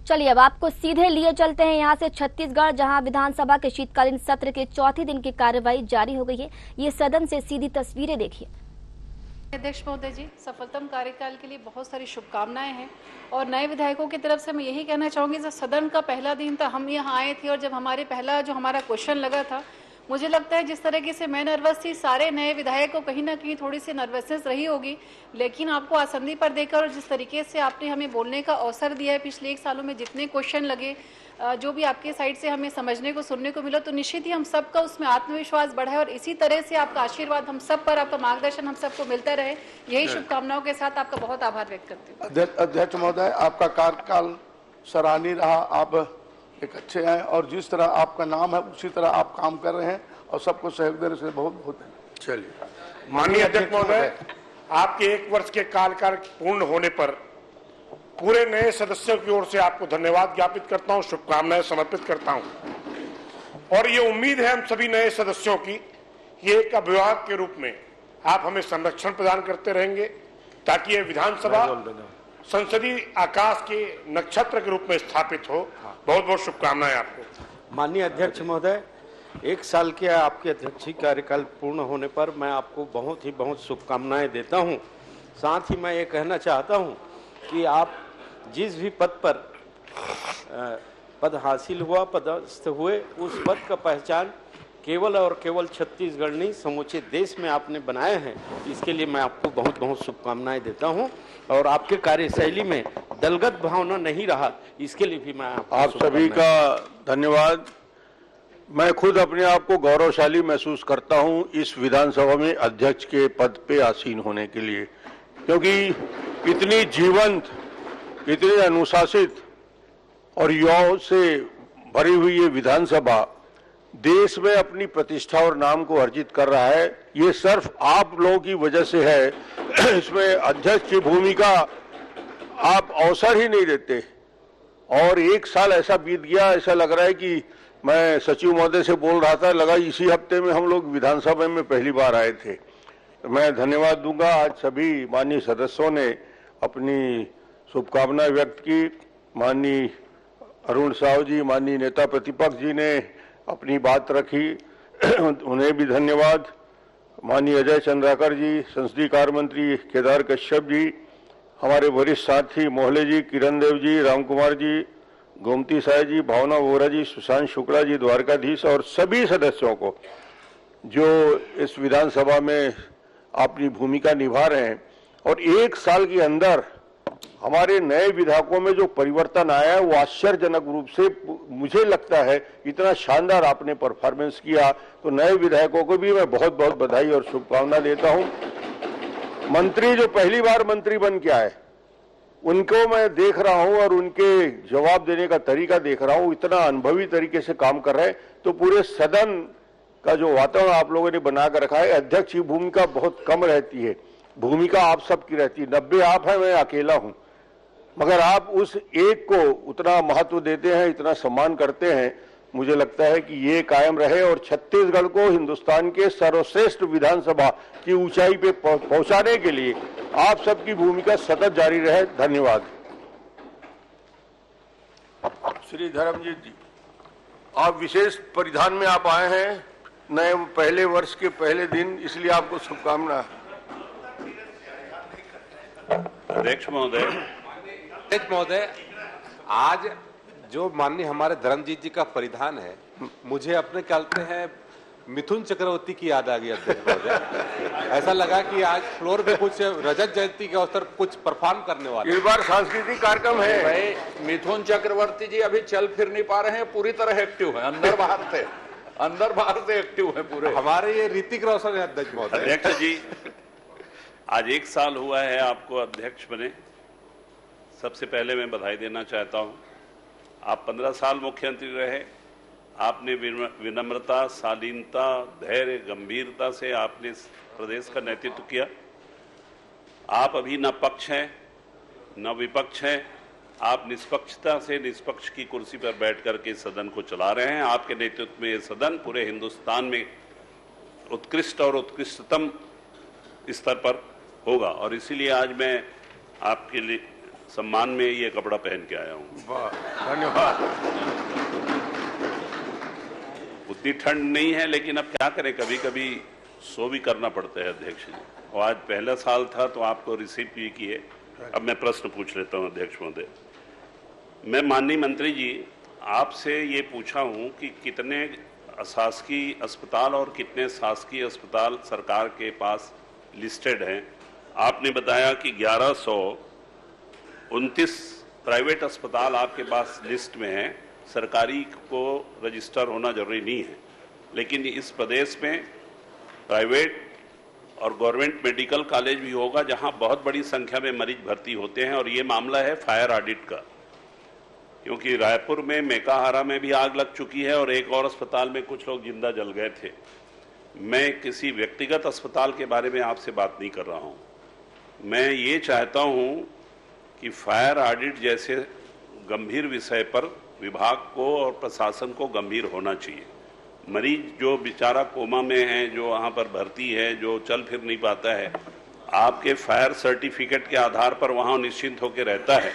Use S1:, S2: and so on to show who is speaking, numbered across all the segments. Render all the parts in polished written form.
S1: चलिए अब आपको सीधे लिए चलते हैं यहाँ से छत्तीसगढ़, जहां विधानसभा के शीतकालीन सत्र के चौथे दिन की कार्यवाही जारी हो गई है। ये सदन से सीधी तस्वीरें देखिए।
S2: अध्यक्ष महोदय जी, सफलतम कार्यकाल के लिए बहुत सारी शुभकामनाएं हैं और नए विधायकों की तरफ से मैं यही कहना चाहूंगी, जब सदन का पहला दिन था, हम यहाँ आए थे और जब हमारे पहला जो हमारा क्वेश्चन लगा था, मुझे लगता है जिस तरीके से मैं नर्वस थी, सारे नए विधायक को कहीं ना कहीं थोड़ी सी नर्वसनेस रही होगी, लेकिन आपको आसंदी पर देकर और जिस तरीके से आपने हमें बोलने का अवसर दिया है, पिछले 1 सालों में जितने क्वेश्चन लगे, जो भी आपके साइड से हमें समझने को सुनने को मिला, तो निश्चित ही हम सबका उसमें आत्मविश्वास बढ़ा है और इसी तरह से आपका आशीर्वाद हम सब पर, आपका मार्गदर्शन हम सबको मिलता रहे, यही शुभकामनाओं के साथ आपका बहुत आभार व्यक्त करती हूँ।
S3: अध्यक्ष महोदय, आपका कार्यकाल सराहनीय रहा। आप एक अच्छे हैं और जिस तरह आपका नाम है उसी तरह आप काम कर रहे हैं और सबको सहयोग देने से बहुत बहुत है।
S4: चलिए, माननीय अध्यक्ष महोदय, आपके 1 वर्ष के कार्यकाल पूर्ण होने पर पूरे नए सदस्यों की ओर से आपको धन्यवाद ज्ञापित करता हूं, शुभकामनाएं समर्पित करता हूं और ये उम्मीद है हम सभी नए सदस्यों की, ये एक अभिभावक के रूप में आप हमें संरक्षण प्रदान करते रहेंगे ताकि ये विधानसभा संसदीय आकाश के नक्षत्र के रूप में स्थापित हो। बहुत बहुत शुभकामनाएं आपको।
S5: माननीय अध्यक्ष महोदय, 1 साल के आपके अध्यक्षीय कार्यकाल पूर्ण होने पर मैं आपको बहुत शुभकामनाएं देता हूं। साथ ही मैं ये कहना चाहता हूं कि आप जिस भी पद पर पद हासिल हुआ, पदस्थ हुए, उस पद का पहचान केवल और केवल छत्तीसगढ़ नहीं समूचे देश में आपने बनाए हैं। इसके लिए मैं आपको बहुत शुभकामनाएं देता हूं और आपके कार्यशैली में दलगत भावना नहीं रहा, इसके लिए भी मैं
S3: आप सभी का धन्यवाद। मैं खुद अपने आप को गौरवशाली महसूस करता हूं इस विधानसभा में अध्यक्ष के पद पे आसीन होने के लिए, क्योंकि इतनी जीवंत, इतनी अनुशासित और युवाओं से भरी हुई ये विधानसभा देश में अपनी प्रतिष्ठा और नाम को अर्जित कर रहा है। ये सिर्फ आप लोगों की वजह से है। इसमें अध्यक्ष की भूमिका आप अवसर ही नहीं देते और 1 साल ऐसा बीत गया, ऐसा लग रहा है कि मैं सचिव महोदय से बोल रहा था, लगा इसी हफ्ते में हम लोग विधानसभा में पहली बार आए थे। मैं धन्यवाद दूंगा। आज सभी माननीय सदस्यों ने अपनी शुभकामनाएं व्यक्त की। माननीय अरुण साहू जी, माननीय नेता प्रतिपक्ष जी ने अपनी बात रखी, उन्हें भी धन्यवाद। माननीय अजय चंद्राकर जी, संसदीय कार्य मंत्री केदार कश्यप जी, हमारे वरिष्ठ साथी मोहले जी, किरण देव जी, राम कुमार जी, गोमती साय जी, भावना वोरा जी, सुशांत शुक्ला जी, द्वारकाधीश और सभी सदस्यों को जो इस विधानसभा में अपनी भूमिका निभा रहे हैं। और 1 साल के अंदर हमारे नए विधायकों में जो परिवर्तन आया है वो आश्चर्यजनक रूप से, मुझे लगता है इतना शानदार आपने परफॉर्मेंस किया, तो नए विधायकों को भी मैं बहुत बधाई और शुभकामना देता हूं। मंत्री जो पहली बार मंत्री बन के आए उनको मैं देख रहा हूं और उनके जवाब देने का तरीका देख रहा हूं, इतना अनुभवी तरीके से काम कर रहे हैं। तो पूरे सदन का जो वातावरण आप लोगों ने बना कर रखा है, अध्यक्ष की भूमिका बहुत कम रहती है, भूमिका आप सबकी रहती है। 90 आप हैं, मैं अकेला हूं, मगर आप उस एक को उतना महत्व देते हैं, इतना सम्मान करते हैं। मुझे लगता है कि ये कायम रहे और छत्तीसगढ़ को हिंदुस्तान के सर्वश्रेष्ठ विधानसभा की ऊंचाई पे पहुंचाने के लिए आप सबकी भूमिका सतत जारी रहे। धन्यवाद। श्री धर्मजीत जी, आप विशेष परिधान में आप आए हैं, नए पहले वर्ष के पहले दिन, इसलिए आपको शुभकामना।
S6: अध्यक्ष महोदय,
S7: आज जो माननीय हमारे धर्मजीत जी का परिधान है, मुझे अपने कहते हैं मिथुन चक्रवर्ती की याद आ गई अध्यक्ष महोदय। ऐसा लगा कि आज फ्लोर पे कुछ रजत जयंती के अवसर कुछ परफॉर्म करने वाले,
S3: इस बार सांस्कृतिक कार्यक्रम है।
S6: भाई मिथुन चक्रवर्ती जी अभी चल फिर नहीं पा रहे हैं, पूरी तरह एक्टिव है, अंदर बाहर से एक्टिव है पूरे।
S7: हमारे ये ऋतिक रोशन है अध्यक्ष महोदय।
S6: अध्यक्ष जी, आज 1 साल हुआ है आपको अध्यक्ष बने। सबसे पहले मैं बधाई देना चाहता हूं। आप 15 साल मुख्यमंत्री रहे, आपने विनम्रता, शालीनता, धैर्य, गंभीरता से आपने प्रदेश का नेतृत्व किया। आप अभी न पक्ष हैं न विपक्ष हैं, आप निष्पक्षता से निष्पक्ष की कुर्सी पर बैठ करके सदन को चला रहे हैं। आपके नेतृत्व में ये सदन पूरे हिंदुस्तान में उत्कृष्ट और उत्कृष्टतम स्तर पर होगा और इसीलिए आज मैं आपके लिए सम्मान में ये कपड़ा पहन के आया हूँ।
S3: धन्यवाद।
S6: उतनी ठंड नहीं है, लेकिन अब क्या करें, कभी कभी सो भी करना पड़ता है अध्यक्ष जी। और आज पहला साल था तो आपको रिसीव भी किए। अब मैं प्रश्न पूछ लेता हूँ अध्यक्ष महोदय। मैं माननीय मंत्री जी आपसे ये पूछा हूँ कि कितने अशासकीय अस्पताल और कितने शासकीय अस्पताल सरकार के पास लिस्टेड हैं। आपने बताया कि 1129 प्राइवेट अस्पताल आपके पास लिस्ट में हैं। सरकारी को रजिस्टर होना जरूरी नहीं है, लेकिन इस प्रदेश में प्राइवेट और गवर्नमेंट मेडिकल कॉलेज भी होगा जहां बहुत बड़ी संख्या में मरीज भर्ती होते हैं। और ये मामला है फायर ऑडिट का, क्योंकि रायपुर में मेकाहारा में भी आग लग चुकी है और एक और अस्पताल में कुछ लोग जिंदा जल गए थे। मैं किसी व्यक्तिगत अस्पताल के बारे में आपसे बात नहीं कर रहा हूं। मैं ये चाहता हूं कि फायर ऑडिट जैसे गंभीर विषय पर विभाग को और प्रशासन को गंभीर होना चाहिए। मरीज जो बेचारा कोमा में है, जो वहां पर भर्ती है, जो चल फिर नहीं पाता है, आपके फायर सर्टिफिकेट के आधार पर वहां निश्चिंत होकर रहता है।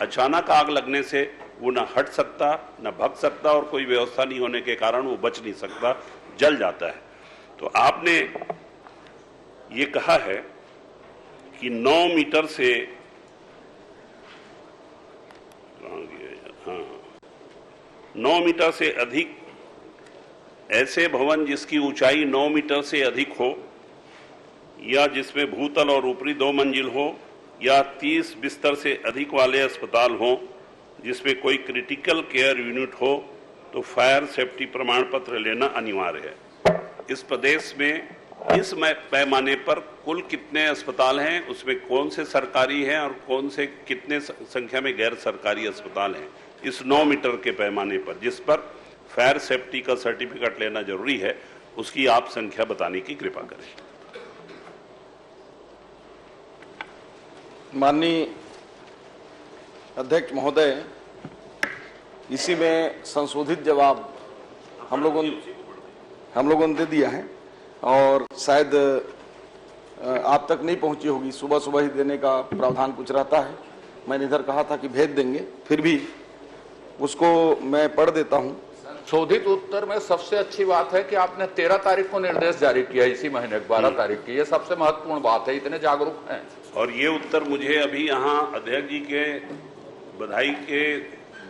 S6: अचानक आग लगने से वो न हट सकता, न भग सकता, और कोई व्यवस्था नहीं होने के कारण वो बच नहीं सकता, जल जाता है। तो आपने ये कहा है कि 9 मीटर से 9 मीटर से अधिक ऐसे भवन जिसकी ऊंचाई 9 मीटर से अधिक हो, या जिसमें भूतल और ऊपरी 2 मंजिल हो, या 30 बिस्तर से अधिक वाले अस्पताल हो, जिसमें कोई क्रिटिकल केयर यूनिट हो, तो फायर सेफ्टी प्रमाण पत्र लेना अनिवार्य है। इस प्रदेश में इस पैमाने पर कुल कितने अस्पताल हैं, उसमें कौन से सरकारी हैं और कौन से कितने संख्या में गैर सरकारी अस्पताल हैं, इस 9 मीटर के पैमाने पर जिस पर फायर सेफ्टी का सर्टिफिकेट लेना जरूरी है, उसकी आप संख्या बताने की कृपा करें।
S8: माननीय अध्यक्ष महोदय, इसी में संशोधित जवाब हम लोगों ने दे दिया है और शायद आप तक नहीं पहुंची होगी। सुबह सुबह ही देने का प्रावधान कुछ रहता है। मैंने इधर कहा था कि भेज देंगे, फिर भी उसको मैं पढ़ देता हूं।
S9: संशोधित उत्तर में सबसे अच्छी बात है कि आपने 13 तारीख को निर्देश जारी किया, इसी महीने 12 तारीख की। ये सबसे महत्वपूर्ण बात है, इतने जागरूक हैं।
S6: और ये उत्तर मुझे अभी यहाँ अध्यक्ष जी के बधाई के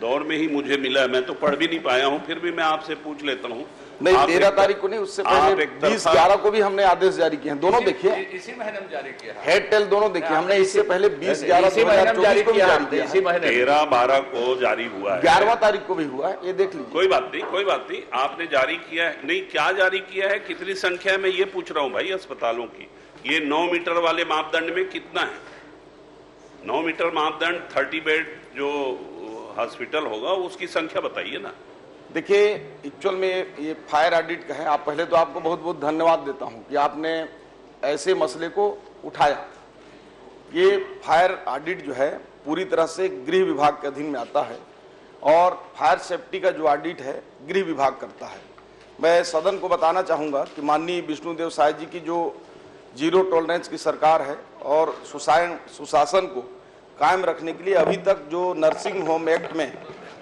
S6: दौर में ही मुझे मिला। मैं तो पढ़ भी नहीं पाया हूँ, फिर भी मैं आपसे पूछ लेता हूँ।
S8: नहीं, 13 तारीख को नहीं, उससे पहले 20/11 को भी हमने आदेश जारी किए हैं। दोनों देखिए,
S9: इसी महीने में जारी किया है।
S8: हेड टेल दोनों देखिए, हमने इससे पहले 20/11/2024 को भी जारी किया है।
S6: 13-12 को जारी हुआ है,
S8: 11वां तारीख को भी हुआ है, ये देख लीजिए।
S6: कोई बात नहीं, कोई बात नहीं। आपने जारी किया है, नहीं क्या जारी किया है, कितनी संख्या में, ये पूछ रहा हूँ भाई अस्पतालों की। ये 9 मीटर वाले मापदंड में कितना है? 9 मीटर मापदंड 30 बेड जो हॉस्पिटल होगा उसकी संख्या बताइए ना।
S8: देखिए, एक्चुअल में ये फायर ऑडिट का है। आप पहले तो आपको बहुत बहुत धन्यवाद देता हूं कि आपने ऐसे मसले को उठाया। ये फायर ऑडिट जो है पूरी तरह से गृह विभाग के अधीन में आता है और फायर सेफ्टी का जो ऑडिट है गृह विभाग करता है। मैं सदन को बताना चाहूँगा कि माननीय विष्णुदेव साय जी की जो जीरो टॉलरेंस की सरकार है और सुशासन को कायम रखने के लिए अभी तक जो नर्सिंग होम एक्ट में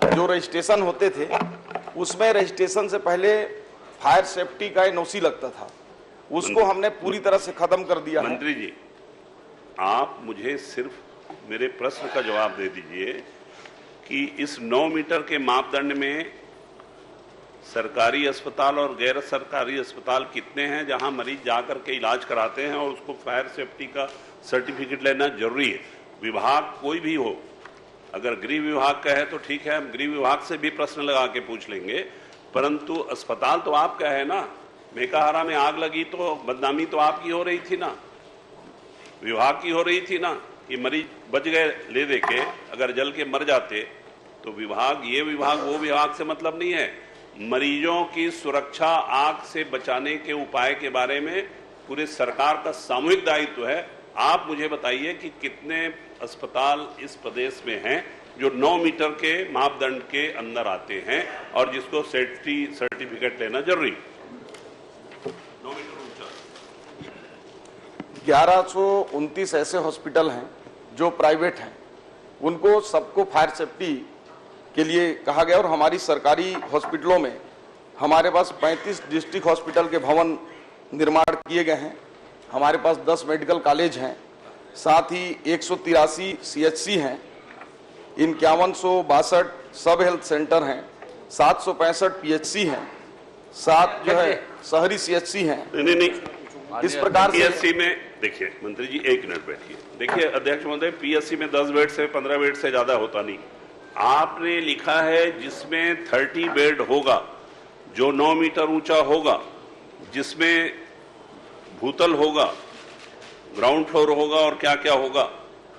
S8: जो रजिस्ट्रेशन होते थे, उसमें रजिस्ट्रेशन से पहले फायर सेफ्टी का एनओसी लगता था, उसको हमने पूरी तरह से खत्म कर दिया है।
S6: मंत्री जी, आप मुझे सिर्फ मेरे प्रश्न का जवाब दे दीजिए कि इस 9 मीटर के मापदंड में सरकारी अस्पताल और गैर सरकारी अस्पताल कितने हैं जहां मरीज जाकर के इलाज कराते हैं और उसको फायर सेफ्टी का सर्टिफिकेट लेना जरूरी है? विभाग कोई भी हो, अगर गृह विभाग का है तो ठीक है, हम गृह विभाग से भी प्रश्न लगा के पूछ लेंगे, परंतु अस्पताल तो आपका है ना। मेकाहारा में आग लगी तो बदनामी तो आपकी हो रही थी ना, विभाग की हो रही थी ना, कि मरीज बच गए ले दे के, अगर जल के मर जाते तो विभाग, ये विभाग वो विभाग से मतलब नहीं है। मरीजों की सुरक्षा, आग से बचाने के उपाय के बारे में पूरे सरकार का सामूहिक दायित्व है। आप मुझे बताइए कि कितने अस्पताल इस प्रदेश में हैं जो 9 मीटर के मापदंड के अंदर आते हैं और जिसको सेफ्टी सर्टिफिकेट लेना जरूरी है। 9 मीटर ऊंचा 1129
S8: ऐसे हॉस्पिटल हैं जो प्राइवेट हैं, उनको सबको फायर सेफ्टी के लिए कहा गया। और हमारी सरकारी हॉस्पिटलों में हमारे पास 35 डिस्ट्रिक्ट हॉस्पिटल के भवन निर्माण किए गए हैं। हमारे पास 10 मेडिकल कॉलेज हैं, साथ ही 183 CHC हैं, 5162 सब हेल्थ सेंटर हैं, 765 PHC हैं, 7 जो है शहरी CHC हैं।
S6: नहीं,
S8: इस प्रकार से
S6: PSC में देखिए मंत्री जी, एक मिनट बैठिए। देखिए अध्यक्ष महोदय, PSC में 10 बेड से 15 बेड से ज्यादा होता नहीं। आपने लिखा है जिसमें 30 बेड होगा, जो 9 मीटर ऊंचा होगा, जिसमें भूतल होगा, ग्राउंड फ्लोर होगा और क्या क्या होगा,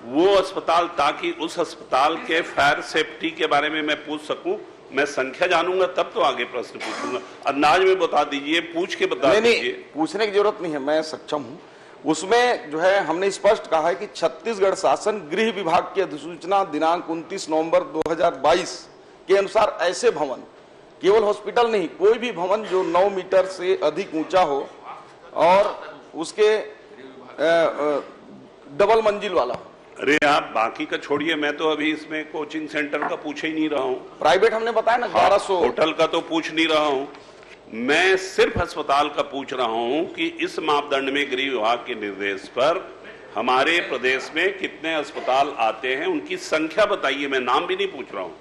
S6: वो अस्पताल, ताकि उस अस्पताल के फायर सेफ्टी के बारे में मैं पूछ सकूं। मैं संख्या जानूंगा तब तो आगे प्रश्न पूछूंगा। अंदाज में बता दीजिए, पूछ के बता दीजिए।
S8: पूछने की जरूरत नहीं है, मैं सक्षम हूं। उसमें जो है हमने स्पष्ट कहा है कि छत्तीसगढ़ शासन गृह विभाग की अधिसूचना दिनांक 29 नवंबर 2022 के अनुसार ऐसे भवन, केवल हॉस्पिटल नहीं, कोई भी भवन जो 9 मीटर से अधिक ऊंचा हो और उसके डबल मंजिल वाला हो।
S6: अरे आप बाकी का छोड़िए, मैं तो अभी इसमें कोचिंग सेंटर का पूछ ही नहीं रहा हूं।
S8: प्राइवेट हमने बताया ना 1200।
S6: होटल का तो पूछ नहीं रहा हूं, मैं सिर्फ अस्पताल का पूछ रहा हूं कि इस मापदंड में गृह विभाग के निर्देश पर हमारे प्रदेश में कितने अस्पताल आते हैं, उनकी संख्या बताइए। मैं नाम भी नहीं पूछ रहा हूं,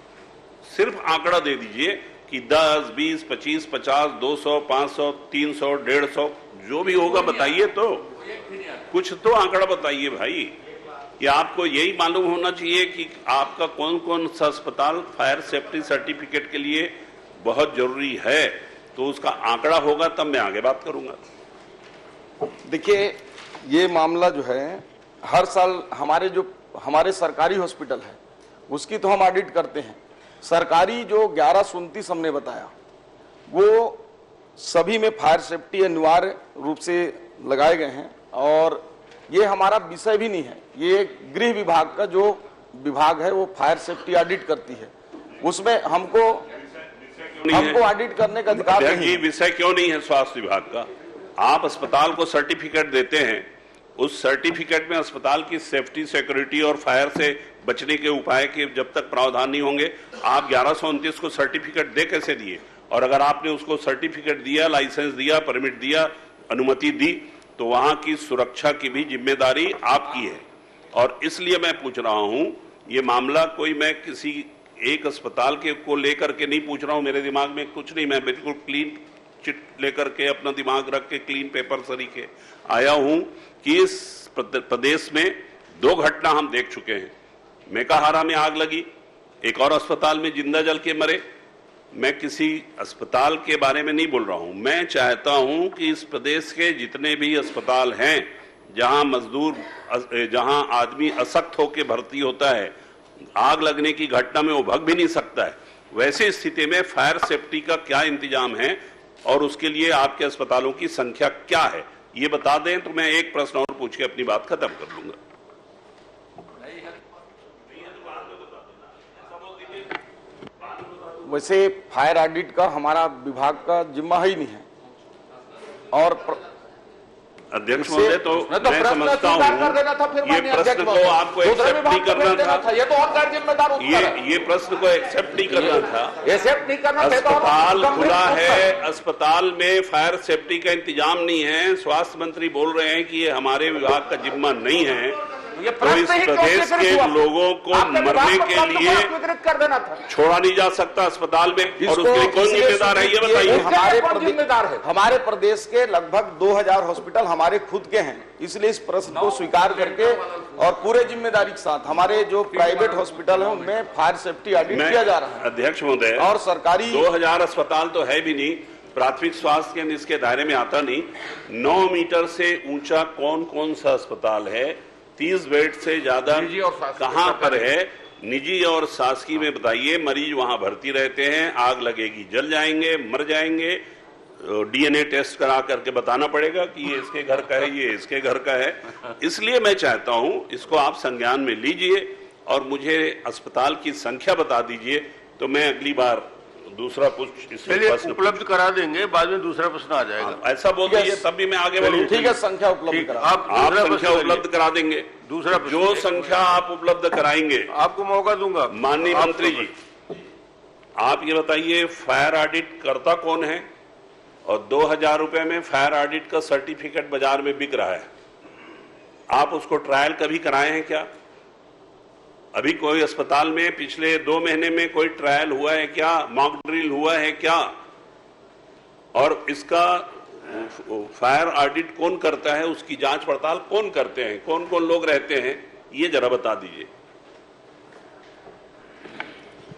S6: सिर्फ आंकड़ा दे दीजिए कि 10, 20, 25, 50, 200, 500, 300, 150 जो भी होगा बताइए। तो कुछ तो आंकड़ा बताइए भाई। कि आपको यही मालूम होना चाहिए कि आपका कौन कौन सा अस्पताल फायर सेफ्टी सर्टिफिकेट के लिए बहुत जरूरी है, तो उसका आंकड़ा होगा तब मैं आगे बात करूंगा।
S8: देखिए, ये मामला जो है हर साल हमारे सरकारी हॉस्पिटल है उसकी तो हम ऑडिट करते हैं। सरकारी जो 1129 हमने बताया वो सभी में फायर सेफ्टी अनिवार्य रूप से लगाए गए हैं। और ये हमारा विषय भी नहीं है, ये गृह विभाग का जो विभाग है वो फायर सेफ्टी ऑडिट करती है, उसमें हमको ऑडिट करने का अधिकार नहीं है।
S6: विषय क्यों नहीं है स्वास्थ्य विभाग का? आप अस्पताल को सर्टिफिकेट देते हैं, उस सर्टिफिकेट में अस्पताल की सेफ्टी, सिक्योरिटी और फायर से बचने के उपाय के जब तक प्रावधान नहीं होंगे, आप 1129 को सर्टिफिकेट दे कैसे दिए? और अगर आपने उसको सर्टिफिकेट दिया, लाइसेंस दिया, परमिट दिया, अनुमति दी, तो वहां की सुरक्षा की भी जिम्मेदारी आपकी है। और इसलिए मैं पूछ रहा हूं, ये मामला कोई मैं किसी एक अस्पताल के को लेकर के नहीं पूछ रहा हूं, मेरे दिमाग में कुछ नहीं, मैं बिल्कुल क्लीन चिट लेकर के अपना दिमाग रख के क्लीन पेपर सरीके आया हूं कि इस प्रदेश में 2 घटना हम देख चुके हैं। मेकाहारा में आग लगी, एक और अस्पताल में जिंदा जल के मरे। मैं किसी अस्पताल के बारे में नहीं बोल रहा हूं, मैं चाहता हूं कि इस प्रदेश के जितने भी अस्पताल हैं जहां आदमी असक्त होकर भर्ती होता है, आग लगने की घटना में वो भग भी नहीं सकता है, वैसे स्थिति में फायर सेफ्टी का क्या इंतजाम है और उसके लिए आपके अस्पतालों की संख्या क्या है, ये बता दें तो मैं एक प्रश्न और पूछ के अपनी बात खत्म कर लूंगा।
S8: वैसे फायर ऑडिट का हमारा विभाग का जिम्मा ही नहीं है। और
S6: अध्यक्ष महोदय, तो मैं समझता हूँ ये प्रश्न को आपको एक्सेप्ट नहीं करना था,
S9: ये तो और गैर जिम्मेदार उत्तर है।
S6: ये प्रश्न को एक्सेप्ट नहीं करना था,
S9: एक्सेप्ट नहीं करना था।
S6: अस्पताल खुला है, अस्पताल में फायर सेफ्टी का इंतजाम नहीं है, स्वास्थ्य मंत्री बोल रहे हैं कि ये हमारे विभाग का जिम्मा नहीं है, तो इस प्रदेश के लोगों को मरने के लिए छोड़ा नहीं जा सकता अस्पताल में, और उसके लिए कौन जिम्मेदार है ये बताइए।
S8: हमारे प्रदेश के लगभग 2000 हॉस्पिटल हमारे खुद के हैं, इसलिए इस प्रश्न को स्वीकार करके और पूरे जिम्मेदारी के साथ हमारे जो प्राइवेट हॉस्पिटल है उनमें फायर सेफ्टी ऑडिट किया जा रहा है।
S6: अध्यक्ष महोदय,
S8: और सरकारी
S6: 2000 अस्पताल तो है भी नहीं, प्राथमिक स्वास्थ्य केंद्र इसके दायरे में आता नहीं। 9 मीटर से ऊंचा कौन कौन सा अस्पताल है, 30 बेड से ज्यादा कहां पर है, निजी और शासकीय में बताइए। मरीज वहां भर्ती रहते हैं, आग लगेगी जल जाएंगे, मर जाएंगे, डीएनए टेस्ट करा करके बताना पड़ेगा कि ये इसके घर का है, ये इसके घर का है। इसलिए मैं चाहता हूं इसको आप संज्ञान में लीजिए और मुझे अस्पताल की संख्या बता दीजिए, तो मैं अगली बार दूसरा प्रश्न
S3: चलिए उपलब्ध करा देंगे, बाद में दूसरा प्रश्न आ जाएगा।
S6: ऐसा बोल दीजिए तब भी मैं आगे बढ़ूँ।
S8: ठीक है, संख्या उपलब्ध करा,
S3: आप
S6: संख्या उपलब्ध करा देंगे।
S3: दूसरा
S6: जो संख्या आप उपलब्ध कराएंगे
S3: आपको मौका दूंगा।
S6: माननीय मंत्री जी, आप ये बताइए फायर ऑडिट करता कौन है, और 2000 रुपए में फायर ऑडिट का सर्टिफिकेट बाजार में बिक रहा है। आप उसको ट्रायल कभी कराए हैं क्या? अभी कोई अस्पताल में पिछले 2 महीने में कोई ट्रायल हुआ है क्या? मॉक ड्रिल हुआ है क्या? और इसका फायर ऑडिट कौन करता है, उसकी जांच पड़ताल कौन करते हैं, कौन कौन लोग रहते हैं, ये जरा बता दीजिए।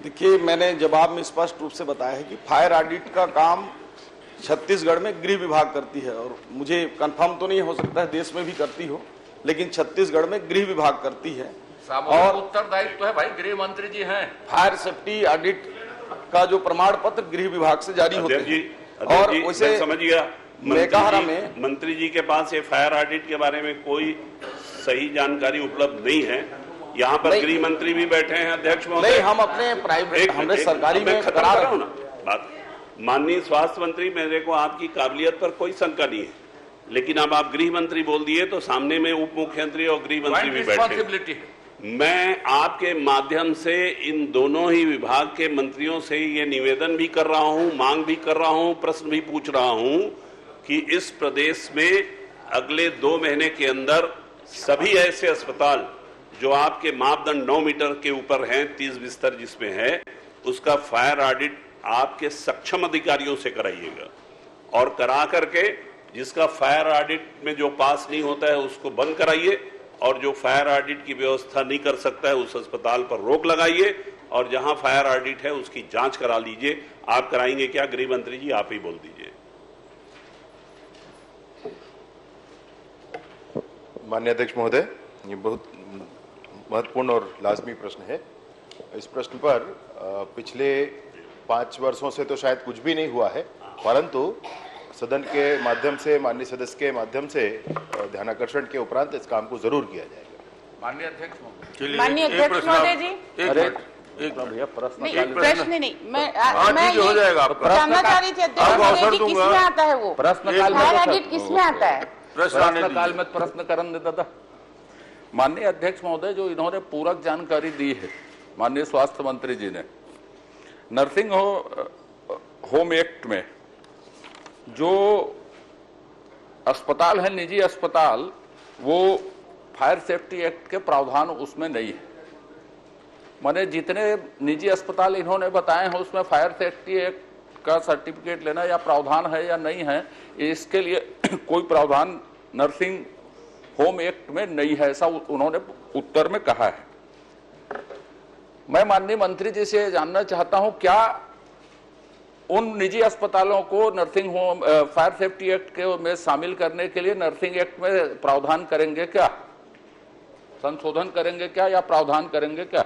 S8: देखिए, मैंने जवाब में स्पष्ट रूप से बताया है कि फायर ऑडिट का काम छत्तीसगढ़ में गृह विभाग करती है, और मुझे कंफर्म तो नहीं हो सकता है देश में भी करती हो, लेकिन छत्तीसगढ़ में गृह विभाग करती है।
S9: और उत्तरदायित्व तो है भाई, गृह मंत्री जी हैं।
S8: फायर सेफ्टी ऑडिट का जो प्रमाण पत्र गृह विभाग से जारी होते हैं। और वैसे
S6: समझ गया, मंत्री जी के पास ये फायर ऑडिट के बारे में कोई सही जानकारी उपलब्ध नहीं है। यहाँ पर गृह मंत्री भी बैठे हैं, अध्यक्ष महोदय।
S8: नहीं, हम अपने प्राइवेट, हमने सरकारी में करा रहे हैं ना
S6: बात। माननीय स्वास्थ्य मंत्री, मेरे को आपकी काबिलियत पर कोई शंका नहीं है, लेकिन अब आप गृह मंत्री बोल दिए तो सामने में उप मुख्यमंत्री और गृह मंत्री भी बैठे। मैं आपके माध्यम से इन दोनों ही विभाग के मंत्रियों से ये निवेदन भी कर रहा हूं, मांग भी कर रहा हूं, प्रश्न भी पूछ रहा हूं कि इस प्रदेश में अगले 2 महीने के अंदर सभी ऐसे अस्पताल जो आपके मापदंड 9 मीटर के ऊपर हैं, 30 बिस्तर जिसमें है, उसका फायर ऑडिट आपके सक्षम अधिकारियों से कराइएगा, और करा करके जिसका फायर ऑडिट में जो पास नहीं होता है उसको बंद कराइए, और जो फायर ऑडिट की व्यवस्था नहीं कर सकता है उस अस्पताल पर रोक लगाइए, और जहां फायर ऑडिट है उसकी जांच करा लीजिए। आप कराएंगे क्या गृह मंत्री जी? आप ही बोल दीजिए।
S10: माननीय अध्यक्ष महोदय, ये बहुत महत्वपूर्ण और लाजमी प्रश्न है। इस प्रश्न पर पिछले 5 वर्षों से तो शायद कुछ भी नहीं हुआ है, परंतु सदन के माध्यम से, माननीय सदस्य के माध्यम से ध्यानाकर्षण के उपरांत इस काम को जरूर किया जाएगा।
S9: माननीय अध्यक्ष महोदय जी,
S5: भैया
S11: प्रश्न नहीं, मैं जानना चाह रही थी अध्यक्ष किसमें आता है वो
S9: प्रश्नकाल
S11: में, किसमें आता है?
S9: प्रश्नकाल में प्रश्न करने देता था। माननीय अध्यक्ष महोदय, जो इन्होंने पूरक जानकारी दी है माननीय स्वास्थ्य मंत्री जी ने, नर्सिंग होम एक्ट में जो अस्पताल है, निजी अस्पताल, वो फायर सेफ्टी एक्ट के प्रावधान उसमें नहीं है। मैंने जितने निजी अस्पताल इन्होंने बताए हैं उसमें फायर सेफ्टी एक्ट का सर्टिफिकेट लेना या प्रावधान है या नहीं है, इसके लिए कोई प्रावधान नर्सिंग होम एक्ट में नहीं है, ऐसा उन्होंने उत्तर में कहा है। मैं माननीय मंत्री जी से जानना चाहता हूं, क्या उन निजी अस्पतालों को nursing home fire safety act के में शामिल करने के लिए नर्सिंग एक्ट में प्रावधान करेंगे क्या, संशोधन करेंगे क्या, या प्रावधान करेंगे क्या?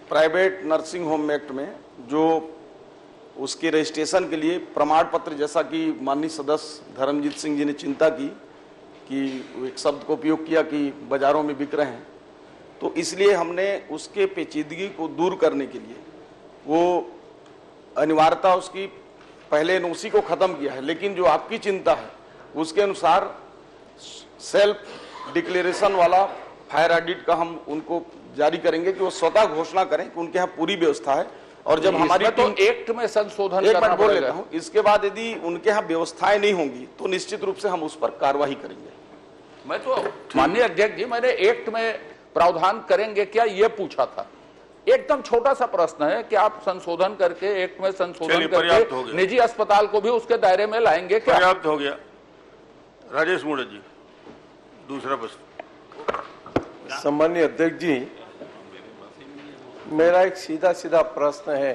S8: प्राइवेट नर्सिंग होम एक्ट में जो उसके रजिस्ट्रेशन के लिए प्रमाण पत्र, जैसा कि माननीय सदस्य धर्मजीत सिंह जी ने चिंता की कि एक शब्द को उपयोग किया कि बाजारों में बिक रहे हैं, तो इसलिए हमने उसके पेचीदगी को दूर करने के लिए वो अनिवार्यता उसकी पहले एनओसी को खत्म किया है। लेकिन जो आपकी चिंता है उसके अनुसार सेल्फ डिक्लेरेशन वाला फायर ऑडिट का हम उनको जारी करेंगे कि वो स्वतः घोषणा करें कि उनके यहाँ पूरी व्यवस्था है, और जब हमारी
S9: तो एक्ट में संशोधन
S8: एक मिनट बोल लेता हूं, इसके बाद यदि उनके यहाँ व्यवस्थाएं नहीं होंगी तो निश्चित रूप से हम उस पर कार्रवाई करेंगे।
S9: मैं तो माननीय अध्यक्ष जी, मैंने एक्ट में प्रावधान करेंगे क्या ये पूछा था। एकदम छोटा सा प्रश्न है कि आप संशोधन करके एक्ट में संशोधन करके निजी अस्पताल को भी उसके दायरे में लाएंगे क्या?
S3: पर्याप्त हो गया। राजेश मूड़े जी, दूसरा प्रश्न।
S12: सम्मानीय अध्यक्ष जी, मेरा एक सीधा सीधा प्रश्न है।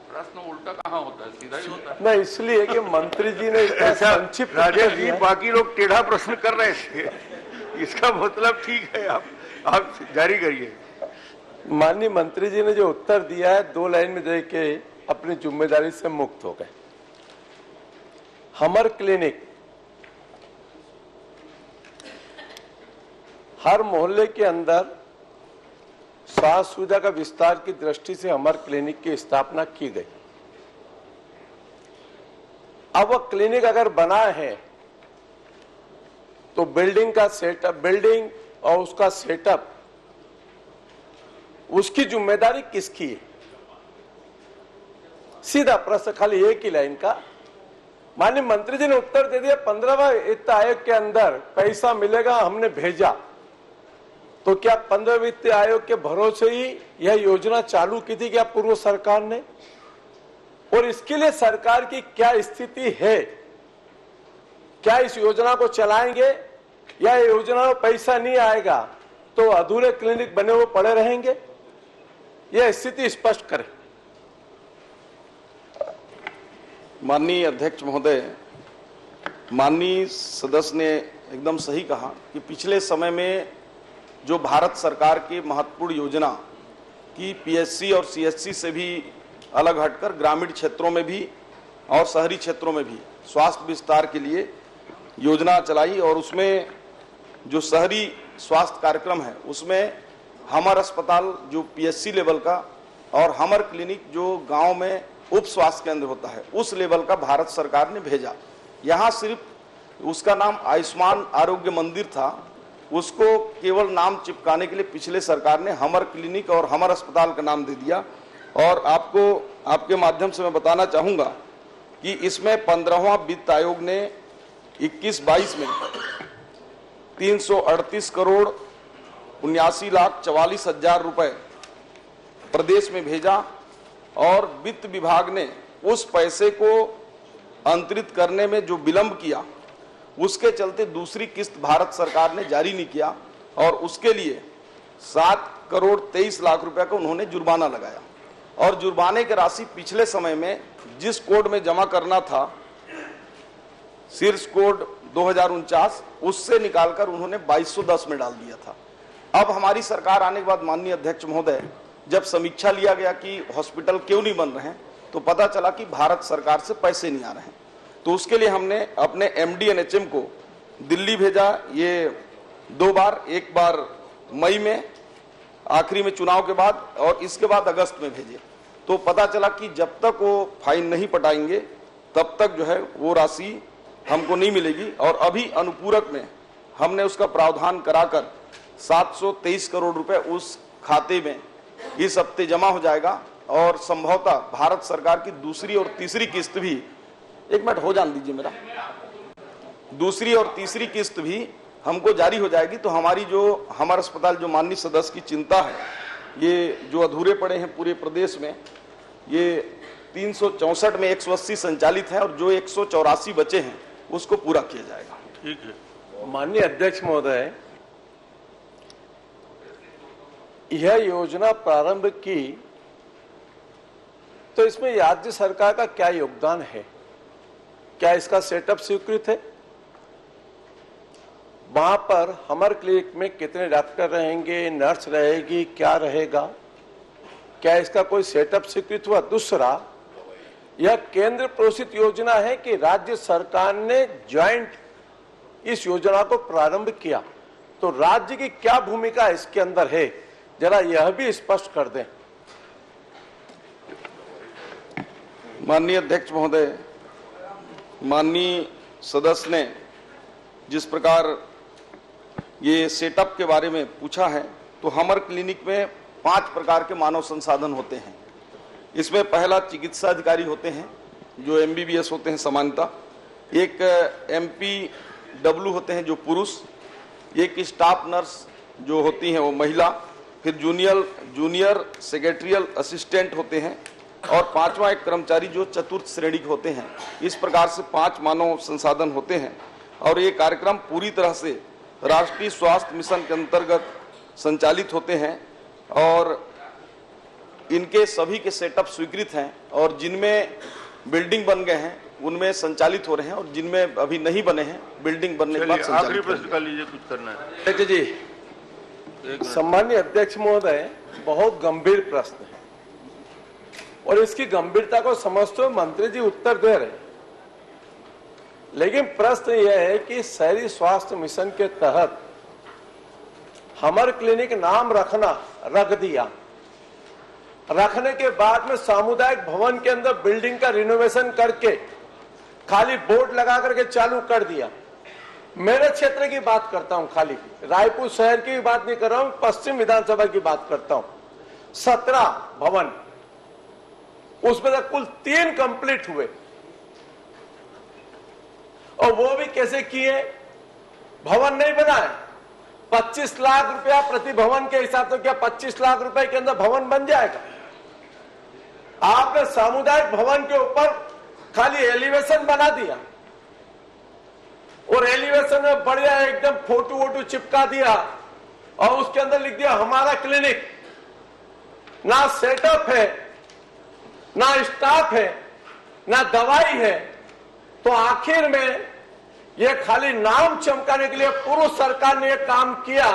S9: प्रश्न उल्टा कहाँ होता है, सीधा ही होता है।
S12: नहीं, इसलिए कि मंत्री जी ने इतना संक्षिप्त
S3: राजेश जी, बाकी लोग टेढ़ा प्रश्न कर रहे थे, इसका मतलब ठीक है, आप जारी करिए।
S12: माननीय मंत्री जी ने जो उत्तर दिया है 2 लाइन में दे के अपनी जिम्मेदारी से मुक्त हो गए। हमर क्लिनिक हर मोहल्ले के अंदर स्वास्थ्य सुविधा का विस्तार की दृष्टि से अमर क्लिनिक की स्थापना की गई। अब वह क्लिनिक अगर बना है तो बिल्डिंग का सेटअप, बिल्डिंग और उसका सेटअप, उसकी जिम्मेदारी किसकी है? सीधा प्रश्न, खाली एक ही लाइन का। माननीय मंत्री जी ने उत्तर दे दिया 15वें वित्त आयोग के अंदर पैसा मिलेगा, हमने भेजा। तो क्या 15वें वित्त आयोग के भरोसे ही यह योजना चालू की थी क्या पूर्व सरकार ने? और इसके लिए सरकार की क्या स्थिति है? क्या इस योजना को चलाएंगे या योजना में पैसा नहीं आएगा तो अधूरे क्लिनिक बने हुए पड़े रहेंगे? यह स्थिति स्पष्ट करें।
S8: माननीय अध्यक्ष महोदय, माननीय सदस्य ने एकदम सही कहा कि पिछले समय में जो भारत सरकार की महत्वपूर्ण योजना की पीएचसी और सीएचसी से भी अलग हटकर ग्रामीण क्षेत्रों में भी और शहरी क्षेत्रों में भी स्वास्थ्य विस्तार के लिए योजना चलाई, और उसमें जो शहरी स्वास्थ्य कार्यक्रम है उसमें हमर अस्पताल जो पीएचसी लेवल का और हमर क्लिनिक जो गांव में उप स्वास्थ्य केंद्र होता है उस लेवल का भारत सरकार ने भेजा। यहाँ सिर्फ उसका नाम आयुष्मान आरोग्य मंदिर था, उसको केवल नाम चिपकाने के लिए पिछले सरकार ने हमर क्लिनिक और हमर अस्पताल का नाम दे दिया। और आपको आपके माध्यम से मैं बताना चाहूँगा कि इसमें 15वां वित्त आयोग ने 21-22 में 338 करोड़ 79,44,000 रुपए प्रदेश में भेजा, और वित्त विभाग ने उस पैसे को अंतरित करने में जो विलंब किया उसके चलते दूसरी किस्त भारत सरकार ने जारी नहीं किया, और उसके लिए 7 करोड़ 23 लाख रुपए का उन्होंने जुर्माना लगाया। और जुर्माने की राशि पिछले समय में जिस कोड में जमा करना था, शीर्ष कोड 2049, उससे निकालकर उन्होंने 2210 में डाल दिया था। अब हमारी सरकार आने के बाद माननीय अध्यक्ष महोदय, जब समीक्षा लिया गया कि हॉस्पिटल क्यों नहीं बन रहे हैं, तो पता चला कि भारत सरकार से पैसे नहीं आ रहे हैं। तो उसके लिए हमने अपने एमडी एनएचएम को दिल्ली भेजा, ये 2 बार, एक बार मई में आखिरी में चुनाव के बाद और इसके बाद अगस्त में भेजे। तो पता चला कि जब तक वो फाइन नहीं पटाएंगे तब तक जो है वो राशि हमको नहीं मिलेगी। और अभी अनुपूरक में हमने उसका प्रावधान कराकर 723 करोड़ रुपए उस खाते में इस हफ्ते जमा हो जाएगा, और संभवतः भारत सरकार की दूसरी और तीसरी किस्त भी, एक मिनट हो जान दीजिए मेरा, दूसरी और तीसरी किस्त भी हमको जारी हो जाएगी। तो हमारी जो हमारा अस्पताल, जो माननीय सदस्य की चिंता है, ये जो अधूरे पड़े हैं पूरे प्रदेश में, ये 364 में 180 संचालित है और जो 184 बचे हैं उसको पूरा किया जाएगा।
S3: ठीक है।
S12: माननीय अध्यक्ष महोदय, यह योजना प्रारंभ की तो इसमें राज्य सरकार का क्या योगदान है? क्या इसका सेटअप स्वीकृत है? वहां पर हमर क्लिनिक में कितने डॉक्टर रहेंगे, नर्स रहेगी, क्या रहेगा? क्या इसका कोई सेटअप स्वीकृत हुआ? दूसरा, यह केंद्र पोषित योजना है कि राज्य सरकार ने ज्वाइंट इस योजना को प्रारंभ किया, तो राज्य की क्या भूमिका इसके अंदर है, जरा यह भी स्पष्ट कर दें।
S8: माननीय अध्यक्ष महोदय, माननीय सदस्य ने जिस प्रकार ये सेटअप के बारे में पूछा है, तो हमर क्लिनिक में 5 प्रकार के मानव संसाधन होते हैं। इसमें पहला चिकित्सा अधिकारी होते हैं जो एमबीबीएस होते हैं सामान्यतः, एक एमपीडब्ल्यू होते हैं जो पुरुष, एक स्टाफ नर्स जो होती हैं वो महिला, फिर जूनियर सेक्रेटरियल असिस्टेंट होते हैं, और 5वां एक कर्मचारी जो चतुर्थ श्रेणी के होते हैं। इस प्रकार से 5 मानव संसाधन होते हैं, और ये कार्यक्रम पूरी तरह से राष्ट्रीय स्वास्थ्य मिशन के अंतर्गत संचालित होते हैं, और इनके सभी के सेटअप स्वीकृत हैं, और जिनमें बिल्डिंग बन गए हैं उनमें संचालित हो रहे हैं, और जिनमें अभी नहीं बने हैं बिल्डिंग बनने के बाद संचालित।
S3: आखिरी प्रश्न कर लीजिए, कुछ करना है।
S12: अध्यक्ष जी, सम्मानीय अध्यक्ष महोदय, बहुत गंभीर प्रश्न है और इसकी गंभीरता को समझते हुए मंत्री जी उत्तर दे रहे हैं, लेकिन प्रश्न यह है कि शहरी स्वास्थ्य मिशन के तहत हमर क्लिनिक नाम रख दिया। रखने के बाद में सामुदायिक भवन के अंदर बिल्डिंग का रिनोवेशन करके खाली बोर्ड लगा करके चालू कर दिया। मेरे क्षेत्र की बात करता हूं, खाली रायपुर शहर की बात नहीं कर रहा हूं, पश्चिम विधानसभा की बात करता हूं। 17 भवन, उसमें तक कुल 3 कंप्लीट हुए, और वो भी कैसे किए? भवन नहीं बनाए, 25 लाख रुपया प्रति भवन के हिसाब से। क्या 25 लाख रुपए के अंदर भवन बन जाएगा? आपने सामुदायिक भवन के ऊपर खाली एलिवेशन बना दिया, और एलिवेशन में बढ़िया एकदम फोटो वोटो चिपका दिया, और उसके अंदर लिख दिया हमारा क्लिनिक। ना सेटअप है, ना स्टाफ है, ना दवाई है। तो आखिर में ये खाली नाम चमकाने के लिए पूर्व सरकार ने यह काम किया।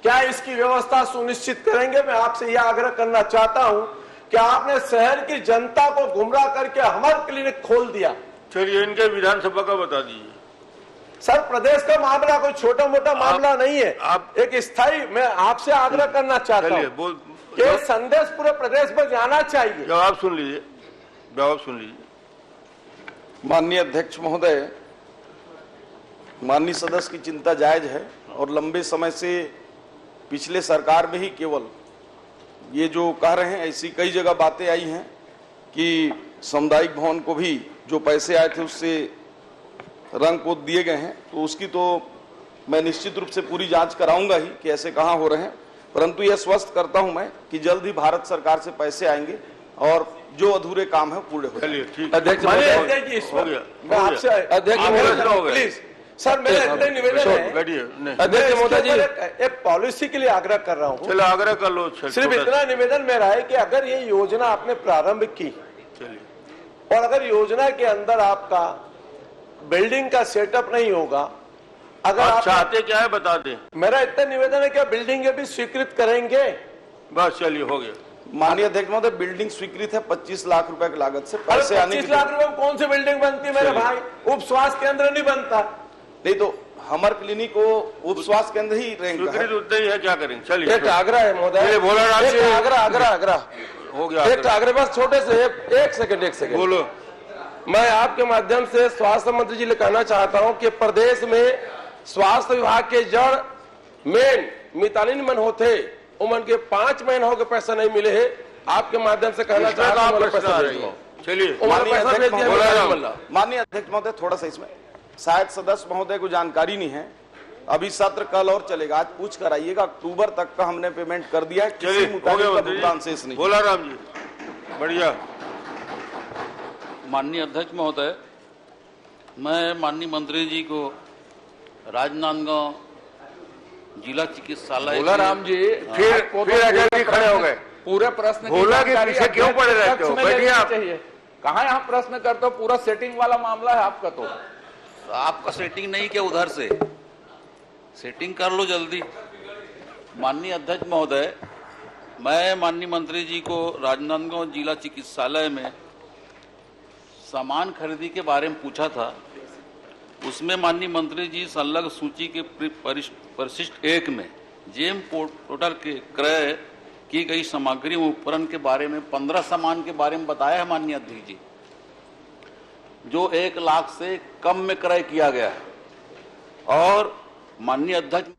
S12: क्या इसकी व्यवस्था सुनिश्चित करेंगे? मैं आपसे यह आग्रह करना चाहता हूं कि आपने शहर की जनता को गुमराह करके हमारा क्लिनिक खोल दिया।
S3: चलिए, इनके विधानसभा का बता दीजिए।
S12: सर, प्रदेश का मामला कोई छोटा मोटा मामला नहीं है। आप एक स्थायी, मैं आपसे आग्रह करना चाहता हूं कि संदेश पूरे प्रदेश में जाना चाहिए।
S3: जवाब सुन लीजिए, जवाब सुन लीजिए।
S8: माननीय अध्यक्ष महोदय, माननीय सदस्य की चिंता जायज है, और लंबे समय से पिछले सरकार में ही केवल ये जो कह रहे हैं, ऐसी कई जगह बातें आई हैं कि सामुदायिक भवन को भी जो पैसे आए थे उससे रंग पोत दिए गए हैं। तो उसकी तो मैं निश्चित रूप से पूरी जांच कराऊंगा ही कि ऐसे कहां हो रहे हैं, परंतु यह स्वस्थ करता हूं मैं कि जल्द ही भारत सरकार से पैसे आएंगे और जो अधूरे काम है पूरे हो जाएंगे।
S12: अध्यक्ष मैं आपसे प्लीज सर, मेरा इतना निवेदन है, अध्यक्ष महोदय जी, एक पॉलिसी के लिए आग्रह कर रहा हूँ।
S3: चलो आग्रह कर लो।
S12: सिर्फ इतना निवेदन मेरा है कि अगर ये योजना आपने प्रारंभ की, और अगर योजना के अंदर आपका बिल्डिंग का सेटअप नहीं होगा, अगर आप
S3: चाहते क्या है बता दें।
S12: मेरा इतना निवेदन है कि बिल्डिंग भी स्वीकृत करेंगे।
S3: बस चलिए, हो गया।
S8: माननीय अध्यक्ष महोदय, बिल्डिंग स्वीकृत है 25 लाख रुपए की लागत से। पैसे आने
S12: 25 लाख रुपए में कौन सी बिल्डिंग बनती है मेरे भाई? उप स्वास्थ्य केंद्र नहीं बनता।
S8: नहीं तो हमारे क्लिनिक को उप स्वास्थ्य केंद्र ही रैंक है।
S3: उतना ही है, क्या करेंगे? चलिए,
S12: एक आग्रह है महोदय,
S3: बोला
S12: आग्रह
S3: हो गया।
S12: एक आग्रह, बस छोटे से एक सेकंड
S3: बोलो।
S12: मैं आपके माध्यम से स्वास्थ्य मंत्री जी से कहना चाहता हूं कि प्रदेश में स्वास्थ्य विभाग के जड़ मेन मितानिन मन होते, उमन के 5 महीनों के पैसा नहीं मिले है। आपके माध्यम से कहना चाहता हूं,
S3: चलिए।
S8: माननीय अध्यक्ष महोदय, थोड़ा सा इसमें शायद सदस्य महोदय को जानकारी नहीं है, अभी सत्र कल और चलेगा, आज पूछ कर आइएगा। अक्टूबर तक का हमने पेमेंट कर दिया है, किसी मुताबिक का भुगतान शेष नहीं।
S3: बोला राम जी, बढ़िया।
S9: माननीय अध्यक्ष महोदय, मैं माननीय मंत्री जी को राजनांदगांव जिला चिकित्सालय,
S3: बोला राम जी, फिर खड़े हो गए।
S9: पूरे प्रश्न
S3: बोला कि पीछे क्यों पड़े रहते हो? बैठिए आप।
S9: कहाँ यहाँ प्रश्न करते हो? पूरा सेटिंग वाला मामला है आपका। तो आपका सेटिंग नहीं क्या? उधर से सेटिंग कर लो जल्दी। माननीय अध्यक्ष महोदय, मैं माननीय मंत्री जी को राजनांदगांव जिला चिकित्सालय में सामान खरीदी के बारे में पूछा था। उसमें माननीय मंत्री जी संलग्न सूची के परिशिष्ट 1 में जेम पोर्टल के क्रय की गई सामग्री उपकरण के बारे में 15 सामान के बारे में बताया है माननीय अध्यक्ष जी, जो 1 लाख से कम में क्रय किया गया है। और माननीय अध्यक्ष